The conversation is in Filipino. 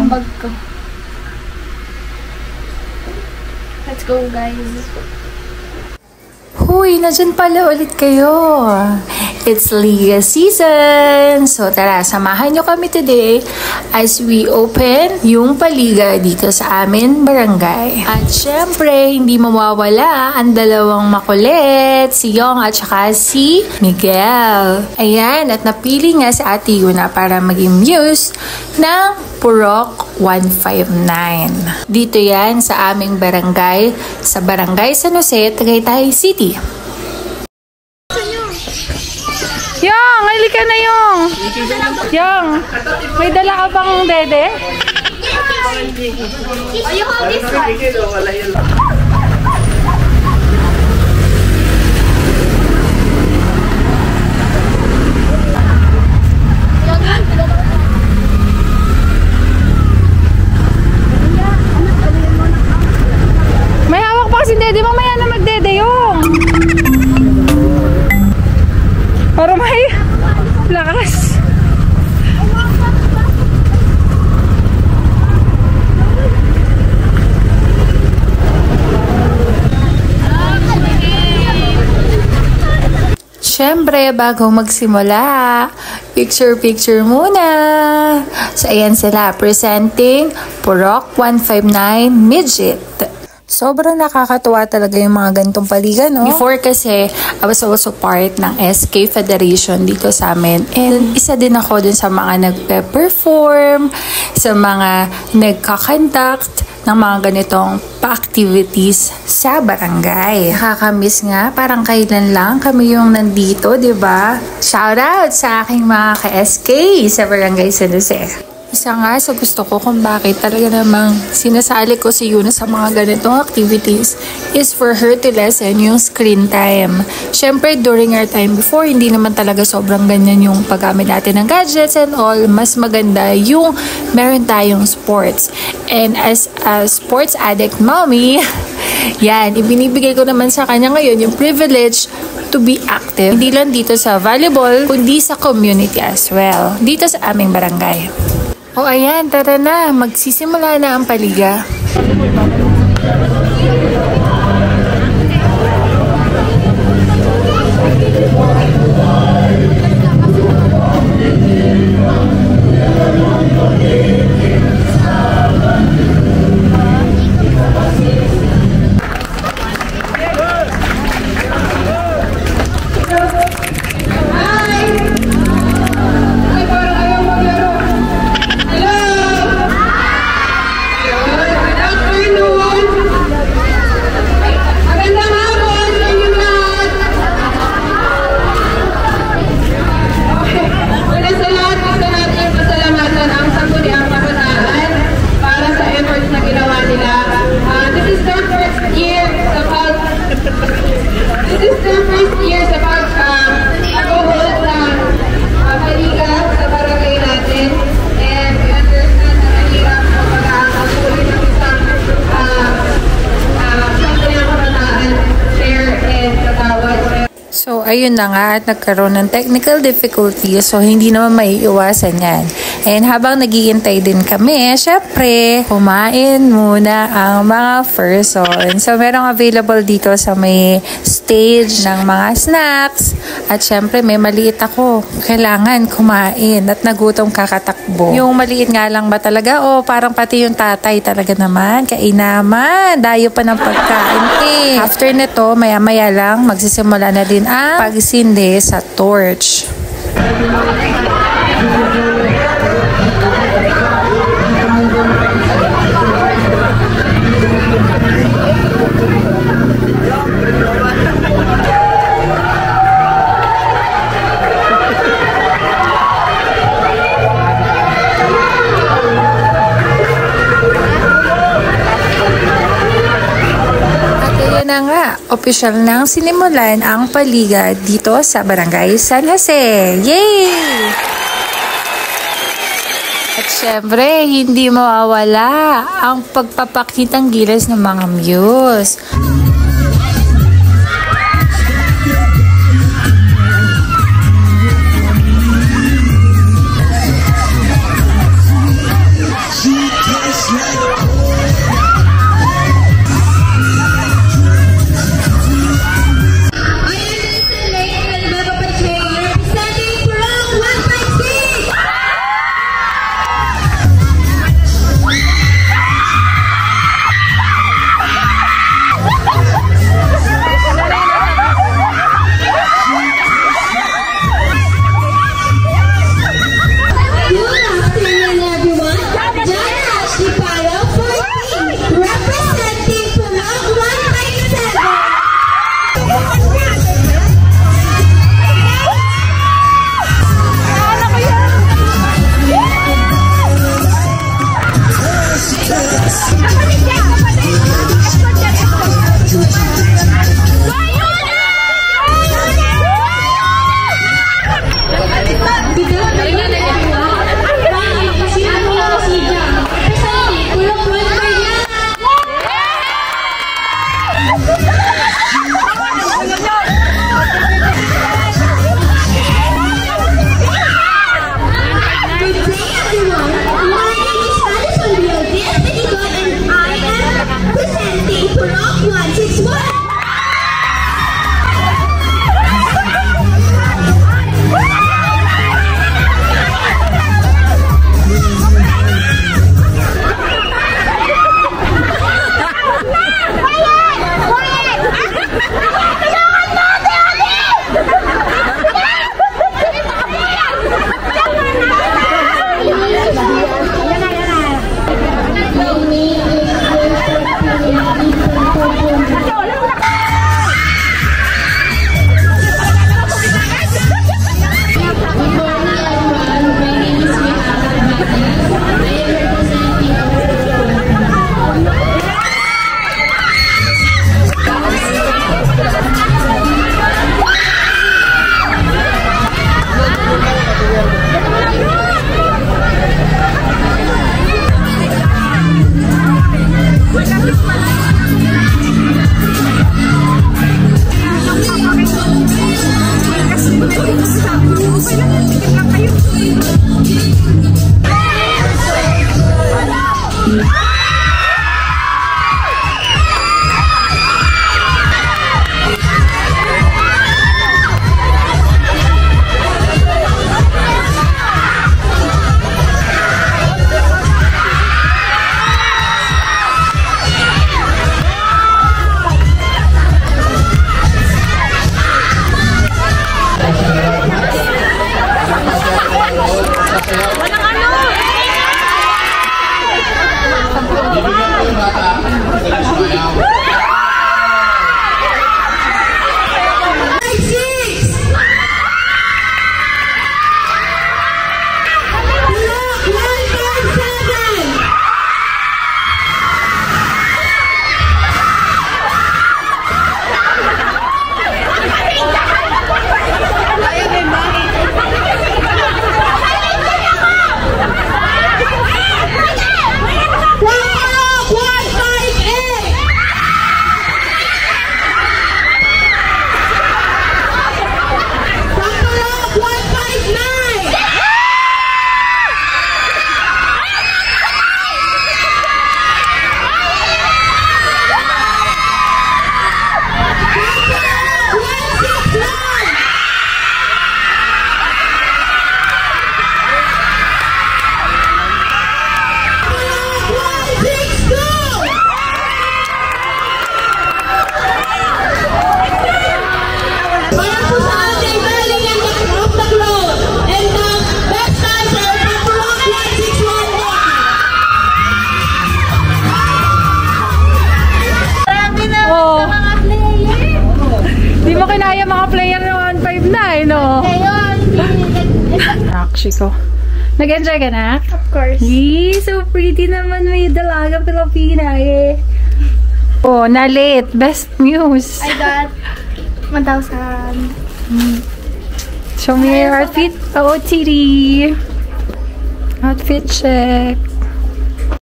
ang bag ko. Let's go, guys. Huy, nandyan pala ulit kayo. It's Liga season! So tara, samahan nyo kami today as we open yung paliga dito sa amin barangay. At syempre, hindi mawawala ang dalawang makulit, si Yong at saka si Miguel. Ayan, at napili nga si Ate Yuna para maging muse ng Purok 159. Dito yan sa aming barangay, sa Barangay San Jose, Tagaytay City. Yang, halika na Yung. Yang, may dala ka bang dede? You hold this one. May hawak pa kasi dede, mamaya na magdede Yung. Para may lakas. Siyempre, bago magsimula, picture muna. So, ayan sila, presenting Purok 159 Midget. Sobrang nakakatuwa talaga yung mga ganitong paliga, no? Before kasi, I was also part ng SK Federation dito sa amin. And isa din ako dun sa mga nagpe-perform, sa mga nagka-conduct ng mga ganitong pa-activities sa barangay. Nakakamiss nga, parang kailan lang kami yung nandito, di ba? Shoutout sa aking mga ka-SK sa Barangay San Jose. Isa nga sa gusto ko kung bakit talaga namang sinasali ko si Yuna sa mga ganitong activities is for her to lessen yung screen time. Siyempre, during our time before, hindi naman talaga sobrang ganyan yung paggamit natin ng gadgets and all. Mas maganda yung meron tayong sports. And as a sports addict mommy, yan, ibinibigay ko naman sa kanya ngayon yung privilege to be active. Hindi lang dito sa volleyball, kundi sa community as well. Dito sa aming barangay. O ayan, tara na. Magsisimula na ang paliga. So, ayun na nga at nagkaroon ng technical difficulties. So, hindi naman maiiwasan yan. And habang naghihintay din kami, syempre, kumain muna ang mga person. So, merong available dito sa may stage ng mga snacks. At syempre, may maliit ako. Kailangan kumain at nagutom kakatakbo. Yung maliit nga lang ba talaga? O parang pati yung tatay talaga naman. Kainaman. Dayo pa ng pagkain eh. After nito, maya-maya lang, magsisimula na din ang pagsindi sa torch. Na nga, opisyal nang sinimulan ang paliga dito sa Barangay San Jose. Yay! At syempre, hindi mawawala ang pagpapakitang gilas ng mga muse. Chico. Nag-enjoy ka na? Of course. Yee, so pretty naman may dalaga Pilipina eh. Oh, na-late. Best news. I got 1,000. Show me your outfit. OOTD. Outfit check.